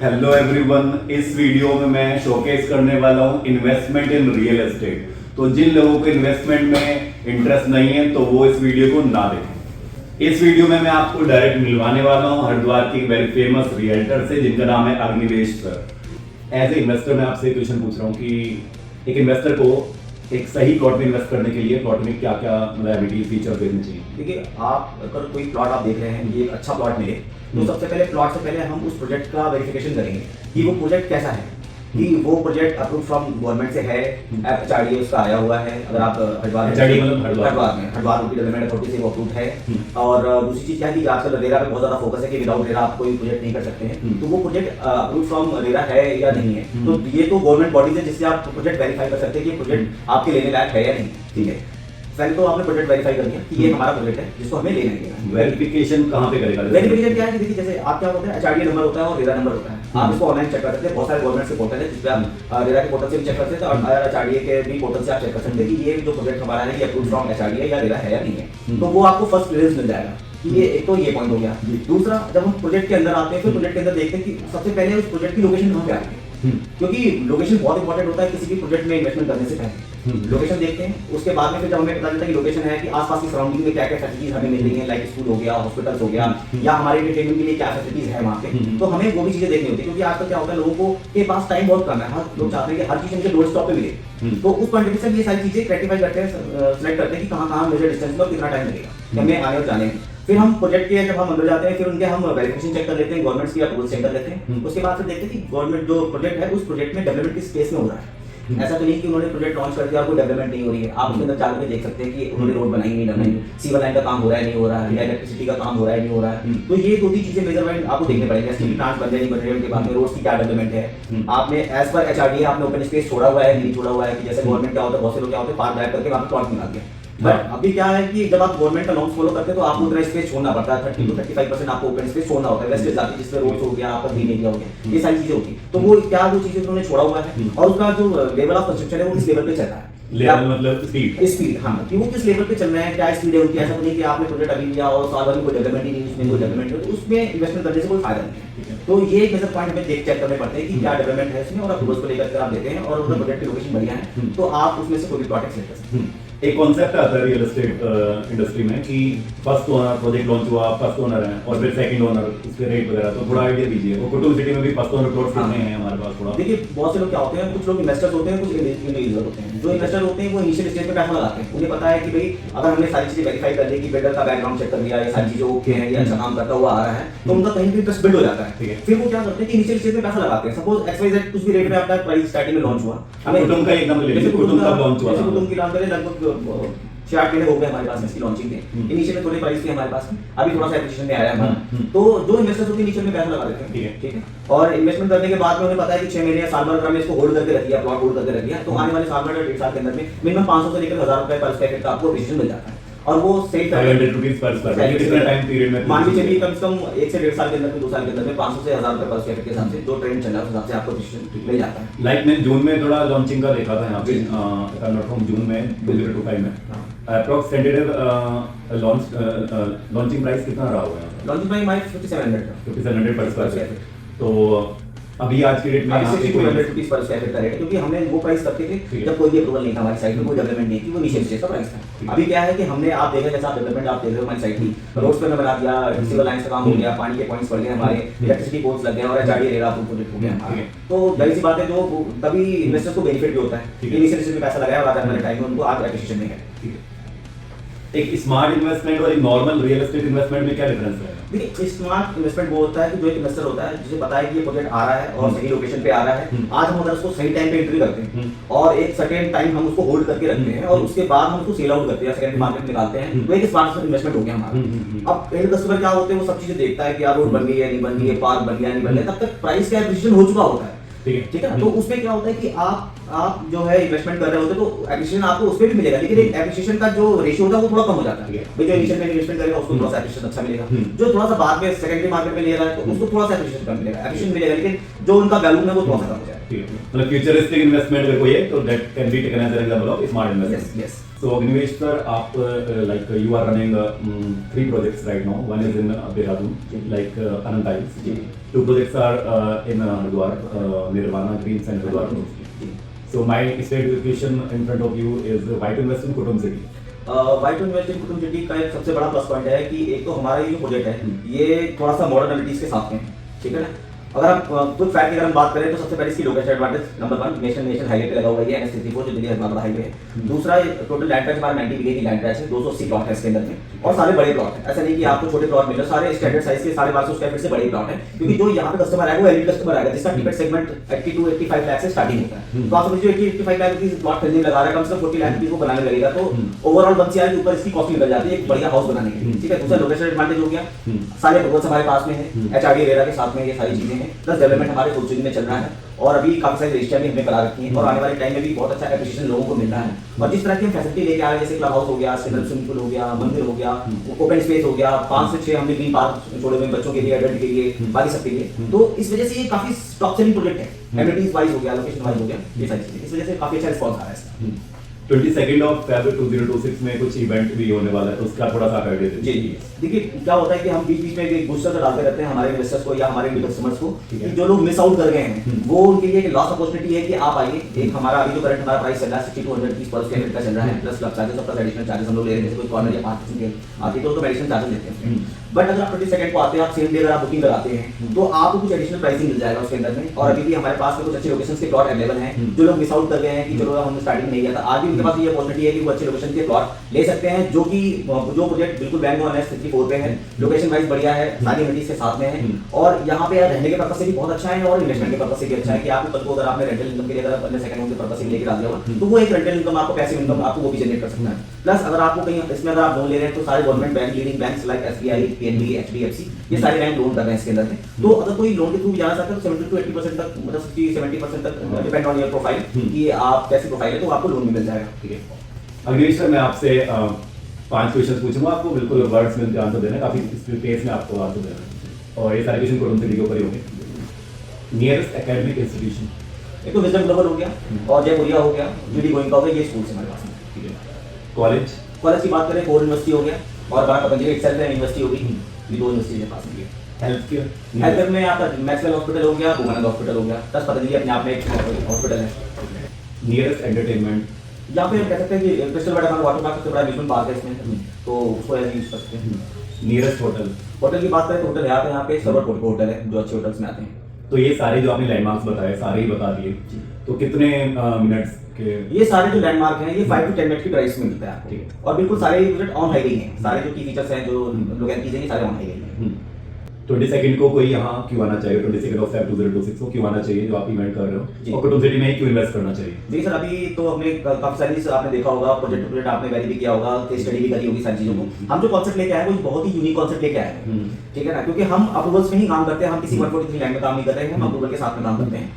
Hello everyone, इस video में मैं शोकेस करने वाला हूँ इन्वेस्टमेंट इन रियल एस्टेट। तो जिन लोगों को इन्वेस्टमेंट में इंटरेस्ट नहीं है तो वो इस वीडियो को ना देखें। इस वीडियो में मैं आपको डायरेक्ट मिलवाने वाला हूँ हरिद्वार की वेरी फेमस रियल्टर से जिनका नाम है Agnivesh sir. As a investor मैं आपसे क्वेश्चन पूछ रहा हूँ कि एक इन्वेस्टर को एक सही प्लॉट में इन्वेस्ट करने के लिए प्लॉट में क्या क्या एबिलिटी फीचर देखने चाहिए। देखिए, आप अगर कोई प्लॉट आप देख रहे हैं ये एक अच्छा प्लॉट मिले तो सबसे पहले प्लॉट से पहले हम उस प्रोजेक्ट का वेरिफिकेशन करेंगे कि वो प्रोजेक्ट कैसा है, कि वो प्रोजेक्ट अप्रूव फ्रॉम गवर्नमेंट से है, HRDA उसका आया हुआ है। अगर आप हरिद्वार रोटी डेवलपमेंट अथॉरिटी से वो अप्रूव है। और दूसरी चीज क्या है कि आजकल रेरा पे बहुत ज्यादा फोकस है कि विदाउट रेरा आप कोई प्रोजेक्ट नहीं कर सकते हैं, तो वो प्रोजेक्ट अप्रूव फ्रॉम रेरा है या नहीं है। तो ये तो गवर्नमेंट बॉडीज है जिससे आप प्रोजेक्ट वेरीफाई कर सकते हैं कि प्रोजेक्ट आपके लेने लायक है या नहीं। ठीक है, पहले तो आपने प्रोजेक्ट वेरीफाई कर दिया कि ये हमारा प्रोजेक्ट है जिसको हमें लेना है। वेरिफिकेशन कहाँ पे करेगा? वेरिफिकेशन क्या है कि देखिए, जैसे आप क्या होता है HRDA नंबर होता है और रेरा नंबर होता है। आप इसको ऑनलाइन चेक कर सकते हैं, बहुत सारे गवर्नमेंट से पोर्टल है जिसपे आप रेरा के पोर्टल से भी चेक कर सकते हैं और HRDA के भी पोर्टल से आप चेक कर सकते हैं कि ये जो प्रोजेक्ट हमारा है ये अप्रूव फ्रॉम HRDA या रेरा है या नहीं है। तो वो आपको फर्स्ट क्लियरेंस मिल जाएगा कि ये एक तो ये पॉइंट हो गया। दूसरा, जब हम प्रोजेक्ट के अंदर आते हैं फिर प्रोजेक्ट के अंदर देखते हैं कि सबसे पहले उस प्रोजेक्ट की लोकेशन कहाँ पे आ रही है, क्योंकि लोकेशन बहुत इंपॉर्टेंट होता है किसी भी प्रोजेक्ट में इन्वेस्टमेंट करने से पहले। लोकेशन देखते हैं, उसके बाद में फिर जब हमें पता चलता है कि लोकेशन है कि आसपास की सराउंडिंग में क्या क्या फैसिलिटीज हमें मिल रही हैं, लाइक स्कूल हो गया, हॉस्पिटल्स हो गया, या हमारे एंटरटेनमेंट के लिए क्या फैसिलिटीज है वहाँ पे, तो हमें वो भी चीजें देखनी होती है। क्योंकि आजकल क्या होता है, लोगों को के पास टाइम बहुत कम है, हर लोग चाहते हैं कि हर चीज मुझे डोर स्टॉप पे मिले। तो उस पॉइंट से ये सारी चीजें रेक्टिफाई करते हैं, सिलेक्ट करते हैं कि कहाँ मेजर डिस्टेंस में और कितना टाइम लगेगा हमें आने और जाने में। फिर हम प्रोजेक्ट के जब हम अंदर जाते हैं फिर उनके हम वेरिफिकेशन चेक कर लेते हैं, गवर्नमेंट की अप्रूवल चेक कर लेते हैं। उसके बाद फिर देखते हैं कि गवर्नमेंट जो प्रोजेक्ट है उस प्रोजेक्ट में डेवलपमेंट किस स्पेस में हो रहा है। ऐसा तो नहीं कि उन्होंने प्रोजेक्ट लॉन्च कर दिया और कोई डेवलपमेंट नहीं हो रही है। आप उसके अंदर चालू में देख सकते हैं कि उन्होंने रोड बनाई नहीं बनाई, सीवर लाइन का काम हो रहा है नहीं हो रहा है, या इलेक्ट्रिसिटी का काम हो रहा है नहीं हो रहा है। तो ये दो तीन चीजें मेजरमेंट आपको देखने पड़ेंगे, स्टील प्लांट बन रहे नहीं बन रहे, उनके बाद में रोड्स की क्या डेवलपमेंट है, आपने एज पर HRDA आपने ओपन स्पेस छोड़ा हुआ है नहीं छोड़ा हुआ है। कि जैसे गवर्नमेंट क्या होता है, बहुत से लोग क्या होते हैं पार्क ड्राइव करके वहाँ पे प्लॉट निकाल दिया। बट अभी क्या है कि जब आप गवर्नमेंट का नॉर्म्स फॉलो करते हैं तो आपको उतना स्पेस छोड़ना पड़ता है, 30 to 35% आपको ओपन स्पेस छोड़ना होता है। वेस्टेज जाती है जिसमें रोड्स हो गया, आपका ग्रीन एरिया हो गया, ये सारी चीजें होती है। तो वो क्या वो चीजें उन्होंने छोड़ा हुआ है और उसका जो लेवल ऑफ कंस्ट्रक्शन है वो किस लेवल पे चल रहा है। लेवल मतलब स्पीड, हाँ, कि वो किस लेवल पे चल रहा है, क्या स्पीड है उनकी। ऐसा नहीं कि आपने प्रोजेक्ट अभी लिया और साल भर में कोई डेवलपमेंट ही नहीं, उसमें कोई डेवलपमेंट नहीं, तो उसमें इन्वेस्टमेंट करने से कोई फायदा नहीं है। तो ये एक मेजर पॉइंट हमें चेक करने पड़ते हैं कि क्या डेवलपमेंट है इसमें, और अप्रूवल्स को लेकर आप देते हैं और उधर प्रोजेक्ट की लोकेशन बढ़िया है तो आप उसमें से कोई भी प्रोजेक्ट सेलेक्ट कर सकते हैं। एक कॉन्सेप्ट आता है रियल एस्टेट इंडस्ट्री में कि फर्स्ट ओनर प्रोजेक्ट लॉन्च हुआ, फर्स्ट ओनर है और फिर सेकंड ओनर, उसके रेट वगैरह, तो थोड़ा आइडिया दीजिए। वो कुटुंब सिटी में भी फर्स्ट ओनर प्लॉट्स कितने हैं हमारे पास? थोड़ा देखिए, बहुत से लोग क्या होते हैं, कुछ लोग इन्वेस्टर्स होते हैं, कुछ इंडिविजुअल होते हैं। जो इन्वेस्टर होते हैं वो इनिशियल स्टेज में पैसा लगाते हैं, उन्हें पता है कि भाई अगर हमने सारी चीजें वेरीफाई कर ली कि बिल्डर का बैकग्राउंड चेक कर लिया, ये सारी चीजें ओके हैं, ये अच्छा काम करता हुआ आ रहा है, तो उनका कहीं भी इंटरेस्ट बिल्ड हो जाता है। फिर वो क्या करते हैं कि इनिशियल स्टेज में पैसा लगाते हैं। सपोज XYZ कुछ भी रेट में आपका प्राइस स्टार्टिंग में लॉन्च हुआ, हमें कुटुंब का एग्जांपल ले लीजिए, कुटुंब का लॉन्च हुआ, कुटुंब की लॉन्च करें लगभग 6-8 महीने हो गए हमारे पास इसकी लॉन्चिंग के। इनिशियल में थोड़े प्राइस थे हमारे पास में, अभी थोड़ा सा एप्रिशिएशन में आया है हमारा। तो जो इन्वेस्टर्स होते हैं इनिशियल में पैसा लगा देते हैं, ठीक है, और इन्वेस्टमेंट करने के बाद में उन्हें पता है कि 6 महीने या साल भर हमने इसको होल्ड करके रख दिया, प्लॉट होल्ड करके रख दिया, तो आने वाले साल भर या 1.5 साल के अंदर में मिनिमम 500 से लेकर 1000 रुपए पर स्क्वायर फीट का आपको एप्रिशिएशन मिल जाता है। और वो सही 500 रुपीस पर स्क्वायर फीट कितना टाइम पीरियड में? मान लीजिए कि कम से कम 1 से 1.5 साल के अंदर में, 2 साल के अंदर में 500 से 1000 रुपए पर स्क्वायर फीट के हिसाब से जो ट्रेंड चल रहा है उस हिसाब से आपको एप्रिशिएशन मिल जाता है। लाइक मैं जून में थोड़ा लॉन्चिंग का देखा था यहाँ पे, नॉट फ्रॉम जून में 2025 में अप्रॉक्स टेंटेटिव लॉन्चिंग प्राइस कितना रहा हुआ है? लॉन्चिंग प्राइस हमारी 5700 पर स्क्वायर फीट। तो अभी आज की डेट में 6200 रुपीस पर स्क्वायर फीट का रेट है, क्योंकि हमने वो प्राइस करते थे जब कोई भी अप्रूवल नहीं था हमारी साइट में, कोई डेवलपमेंट नहीं थी, वो इनिशियल स्टेज का प्राइस था। अभी क्या है कि हमने, आप देख रहे हैं जैसा डेवलपमेंट आप देख रहे हो हमारी साइट की, रोड्स पे बना दिया, सिविल लाइंस का काम हो गया, पानी के पॉइंट्स बढ़ गए हमारे, इलेक्ट्रिसिटी पोल्स लग गए और HRDA रेरा प्रोजेक्ट हो गया हमारा। तो जाहिर सी बात है जो तभी इन्वेस्टर्स को बेनिफिट भी होता है, इनिशियल स्टेज में पैसा लगाया और आने वाले टाइम में उनको आज एप्रिशिएशन में है। एक स्मार्ट इन्वेस्टमेंट और एक नॉर्मल रियल एस्टेट इन्वेस्टमेंट में क्या डिफरेंस है? देखिए, स्मार्ट इन्वेस्टमेंट वो होता है कि जो एक इन्वेस्टर होता है जिसे पता है कि ये प्रोजेक्ट आ रहा है और सही लोकेशन पे आ रहा है, आज हम अगर उसको सही टाइम पे एंट्री करते हैं और एक सर्टेन टाइम हम उसको होल्ड करके रखते हैं और उसके बाद हम उसको सेल आउट करते हैं, सेकंडरी मार्केट में निकालते हैं, तो एक स्मार्ट इन्वेस्टमेंट हो गया हमारा। अब एंड कस्टमर क्या होते हैं, वो सब चीजें देखता है कि यार रोड बन गई है नहीं बन गई है, पार्क बन गया नहीं बन गया, तब तक प्राइस का एप्रिशिएशन हो चुका होता है। ठीक है, तो उसमें क्या होता है कि आप जो है इन्वेस्टमेंट कर रहे होते तो एप्रिशिएशन आपको उसपे भी मिलेगा, लेकिन एक एप्रिशिएशन का जो रेशियो होता है वो थोड़ा कम हो जाता है। भाई जो इनिशियल में इन्वेस्टमेंट करेगा उसको थोड़ा सा एप्रिशिएशन अच्छा मिलेगा, जो थोड़ा सा बाद में सेकेंडरी मार्केट में ले रहा है तो उसको थोड़ा सा एप्रिशिएशन कम मिलेगा, एप्रिशिएशन मिलेगा, लेकिन जो उनका वैल्यू है वो थोड़ा सा कम हो जाएगा। मतलब फ्यूचरिस्टिक इन्वेस्टमेंट अगर कोई है तो that can be taken as an example of smart investment. Yes. So Agnivesh sir, आप like you are running 3 projects right now. One is in Dehradun, like Anand Tiles. Two projects are in Hardwar, Nirvana Greens and Hardwar. So my straight question in front of you is why to invest in Kutum City? Why to invest in Kutub City का एक सबसे बड़ा plus point है कि एक तो हमारा ये जो प्रोजेक्ट है ये थोड़ा सा मॉडर्न एमिनिटीज के साथ में है, ठीक है ना। अगर आप कुछ फैक्ट की अगर हम बात करें तो सबसे पहले इसकी location advantage number 1 national highway पे लगा हुआ है NH 64 जो दिल्ली हैदराबाद हाईवे है। दूसरा टोटल लैंड प्राइस हमारा 90 बीघे की लैंड प्राइस है, 280 प्लॉट है इसके अंदर में और सारे बड़े प्लॉट है। ऐसा नहीं कि आपको छोटे प्लॉट मिल रहे, सारे स्टैंडर्ड साइज के 1250 स्क्वायर फीट से बड़े प्लॉट है, क्योंकि जो यहाँ पे कस्टमर आएगा वो एलिट कस्टमर आएगा जिसका टिकट सेगमेंट 80 to 85 लाख से स्टार्टिंग होता है। तो आप समझिए 80-85 लाख रुपीस प्लॉट खरीदने लगा रहा है, कम से कम 40 लाख रुपीस को बनाने लगेगा, तो ओवरऑल 1 CR के ऊपर इसकी कॉस्ट निकल जाती है एक बढ़िया हाउस बनाने के लिए, ठीक है। दूसरा लोकेशन एडवांटेज हो गया, सारे प्रोजेक्ट्स हमारे पास में है, HRD रेरा के साथ में ये सारी चीजें हैं, प्लस डेवलपमेंट हमारे फुल स्विंग में चल रहा है और अभी काफी सारी रजिस्ट्रियां भी हमने करा रखी हैं और आने वाले टाइम में भी बहुत अच्छा एप्रिशिएशन लोगों को मिल रहा है। और जिस तरह की हम फैसिलिटी लेके आ रहे हैं जैसे क्लब हाउस हो गया, स्विमिंग पूल हो गया, मंदिर हो गया, ओपन स्पेस हो गया, 5 से 6 हमने ग्रीन पार्क छोड़े हुए बच्चों के लिए, एडल्ट के लिए, बाकी सबके लिए, तो इस वजह से ये काफी टॉप सेलिंग प्रोजेक्ट है, एमिनिटीज वाइज हो गया, लोकेशन वाइज हो गया, ये सारी चीजें, इस वजह से काफी अच्छा रिस्पांस आ रहा है इसका। 22 of Feb 2026 में कुछ इवेंट भी होने वाला है, तो उसका थोड़ा सा आइडिया दीजिए। जी देखिए क्या होता है कि हम बीच बीच में एक बूस्टर डालते रहते हैं हमारे इन्वेस्टर्स को या हमारे कस्टमर्स को कि जो लोग मिस आउट कर गए हैं वो उनके लिए एक लॉस अपॉर्चुनिटी है कि आप आइए। एक हमारा अभी जो करंट हमारा प्राइस चल रहा है 60 to 100 रुपीस पर स्क्वायर फीट का चल रहा है, प्लस क्लब चार्जेस और प्लस एडिशनल चार्जेस हम लोग ले रहे हैं, जैसे कोई कॉर्नर या 5% के आते तो एडिशनल चार्जेस लेते हैं। बट अगर आप 22 को आते हैं, आप सेम डे अगर आप बुकिंग कराते हैं तो आपको कुछ एडिशनल प्राइसिंग मिल जाएगा उसके अंदर में। और अभी भी हमारे पास में कुछ अच्छे लोकेशंस के प्लॉट अवेलेबल हैं, जो लोग मिस आउट कर गए हैं कि चलो हम स्टार्टिंग नहीं किया था, आज भी उनके पास ये अपॉर्चुनिटी है कि वो अच्छे लोकेशन के प्लॉट ले सकते हैं, जो कि जो प्रोजेक्ट बिल्कुल बैंक ऑन NH 64 पे है, लोकेशन वाइज बढ़िया है, सारी एमिनिटीज के साथ में है और यहाँ पे रहने के पर्पस से भी बहुत अच्छा है और इन्वेस्टमेंट के पर्पस से भी अच्छा है कि आपको कल को अगर आपने रेंटल इनकम के लिए अगर अपने सेकंड होम के पर्पस से लेके डाल दिया होगा तो वो एक रेंटल इनकम आपको पैसिव इनकम आपको वो भी जनरेट कर सकता है। प्लस अगर आपको कहीं इसमें अगर आप लोन ले रहे हैं तो सारे government bank, leading banks like SBI, PNB, HDFC ये सारे बैंक लोन कर रहे हैं इसके अंदर में। तो अगर कोई लोन के थ्रू जाना चाहता है तो 70 to 80% तक, मतलब 60-70% तक डिपेंड ऑन योर प्रोफाइल कि आप कैसी प्रोफाइल है तो आपको लोन भी मिल जाएगा। ठीक है अग्निवेश सर, मैं आपसे 5 क्वेश्चन पूछूंगा, आपको बिल्कुल वर्ड्स में आंसर देना है, काफी पेस में आपको आंसर देना है और ये सारे क्वेश्चन कुटुंब सिटी के ऊपर ही होंगे। Nearest academic institution? एक तो विजडम ग्लोबल हो गया और जयपुरिया हो गया, GD गोइंका हो गया, ये स्कूल से हमारे पास में। ठीक है। कॉलेज? कॉलेज की बात करें कोर यूनिवर्सिटी हो गया और बड़ा पतंजलि इटसेल्फ है यूनिवर्सिटी होगी, ये 2 यूनिवर्सिटी के पास में है। Health care? हेल्थ केयर में आपका मैक्सवेल हॉस्पिटल हो गया, भूमानंद हॉस्पिटल हो गया, प्लस पतंजलि अपने आप में एक हॉस्पिटल है। Nearest entertainment? यहाँ पे हम कह सकते हैं कि क्रिस्टल वाटर पार्क सबसे बड़ा अम्यूजमेंट पार्क है इसमें, तो उसको ऐसे यूज कर सकते हैं। Nearest hotel? होटल की बात करें तो होटल यहाँ पे सर्वर होटल है जो अच्छे होटल्स में आते हैं। तो ये सारे जो आपने लैंडमार्क्स बताए सारे ही बता दिए, तो कितने मिनट्स के? ये सारे जो लैंडमार्क हैं ये 5 to 10 मिनट की प्राइस में मिलता है आपको। ठीक है। और बिल्कुल सारे प्रोजेक्ट ऑन हाईवे हैं, सारे जो की फीचर्स हैं जो लोकेलिटीज हैं सारे ऑन हाईवे हैं। 22 को कोई यहाँ क्यों आना चाहिए? 22 of Feb 2026 को क्यों आना चाहिए जो आप इवेंट कर रहे जी। हो, और कुटुंब सिटी में ही क्यों इन्वेस्ट करना चाहिए? देखिए सर, अभी तो हमने काफी सारी आपने देखा होगा, प्रोजेक्ट प्रोजेक्ट आपने वेरी भी किया होगा, केस स्टडी भी करी होगी सारी चीजों को। हम जो कॉन्सेप्ट लेके आए वो बहुत ही यूनिक कॉन्सेप्ट लेके आए हैं, ठीक है ना, क्योंकि हम अप्रूवल्स में ही काम करते हैं, हम किसी 143 लैंड में काम नहीं कर रहे हैं, हम अप्रूवल के साथ में काम करते हैं।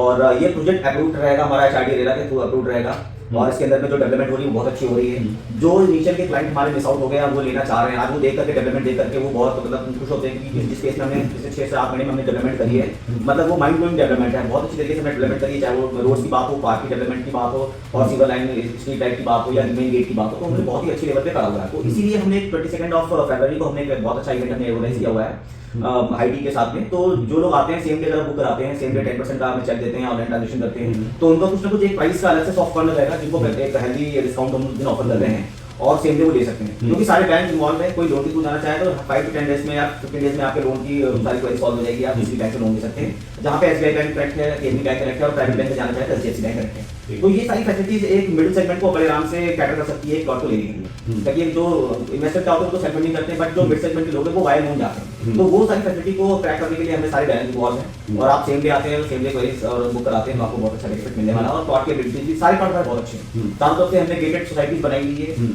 और ये प्रोजेक्ट अप्रूव्ड रहेगा, हमारा HRD रेरा के थ्रू अप्रूव्ड रहेगा और इसके अंदर में जो डेवलपमेंट हो रही है वो बहुत अच्छी हो रही है। जो इनिशियल के क्लाइंट हमारे मिस आउट हो गए हैं वो लेना चाह रहे हैं, आज वो देख करके डेवलपमेंट देख करके वो बहुत मतलब खुश होते हैं कि जिस केस में हमने पिछले 6 से 8 महीने में हमने डेवलपमेंट करी है, मतलब वो माइंड ब्लोइंग डेवलपमेंट है, बहुत अच्छी तरीके से हमने डेवलपमेंट करी है, चाहे वो रोड्स की बात हो, पार्क की डेवलपमेंट की बात हो और सिविल लाइन स्ट्रीट लाइट की बात हो या मेन गेट की बात हो, तो हमने बहुत ही अच्छी लेवल पे करा हुआ है। तो इसीलिए हमने 22 of February को हमने एक बहुत अच्छा इवेंट हमने ऑर्गेनाइज किया हुआ है हाईटी के साथ में। तो जो लोग आते हैं सेम डे अगर बुक कराते हैं, सेम डे 10% का हमें चेक देते हैं, ऑनलाइन ट्रांजेक्शन करते हैं, तो उनका कुछ ना कुछ एक प्राइस का अलग से सॉफ्ट कॉर्नर रहेगा जिनको एक हेल्दी डिस्काउंट हम उस दिन ऑफर कर रहे हैं और सेम डे वो ले सकते हैं, क्योंकि सारे बैंक इन्वॉल्व है। कोई लोन की जाना चाहे तो 5 to 10 डेज में या 15 डेज में आपके लोन की सारी क्वेरी सॉल्व हो जाएगी, आप किसी बैंक से लोन ले सकते हैं, जहाँ पे SBI बैंक करेक्ट है, PNB बैंक करेक्ट है और प्राइवेट बैंक में जाना चाहे तो HDFC बैंक करेक्ट है। तो ये सारी फैसिलिटीज एक मिडिल सेगमेंट को बड़े आराम से कैटर कर सकती है एक प्लॉट को लेने के लिए, ताकि जो इन्वेस्टर क्या होते हैं तो सेगमेंट नहीं करते हैं, बट जो मिड सेगमेंट के लोग हैं वो वायर लोन जाते हैं। तो वो सारी फैसिलिटी को क्रैक करने के लिए हमें सारे बैंक इन्वॉल्व हैं और आप सेम डे आते हैं, सेम डे क्वेरीज और बुक कराते हैं तो आपको बहुत अच्छा बेनिफिट मिलने वाला है। और प्लॉट के बिल्डिंग भी सारे प्लॉट बहुत अच्छे हैं, चारों तरफ से हमने गेटेड सोसाइटीज बनाई हुई है,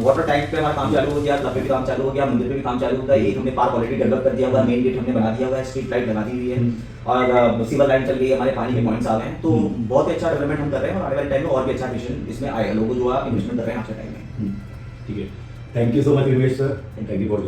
वाटर टैंक पे हमारा काम चालू हो गया, क्लब पे भी काम चालू हो गया, मंदिर पे भी काम चालू हो गया, एक हमने पार्क ऑलरेडी डेवलप कर दिया हुआ है, मेन गेट हमने बना दिया हुआ है, स्ट्रीट लाइट लगा दी हुई है और सिविल लाइन चल रही है, हमारे पानी के पॉइंट्स आ गए हैं, तो बहुत ही अच्छा डेवलपमेंट हम कर रहे हैं और आने वाले टाइम में और भी अच्छा विजन इसमें आएगा, लोगों जो आप इन्वेस्टमेंट कर रहे हैं आज के टाइम में। ठीक है, thank you so much Agnivesh sir, thank you for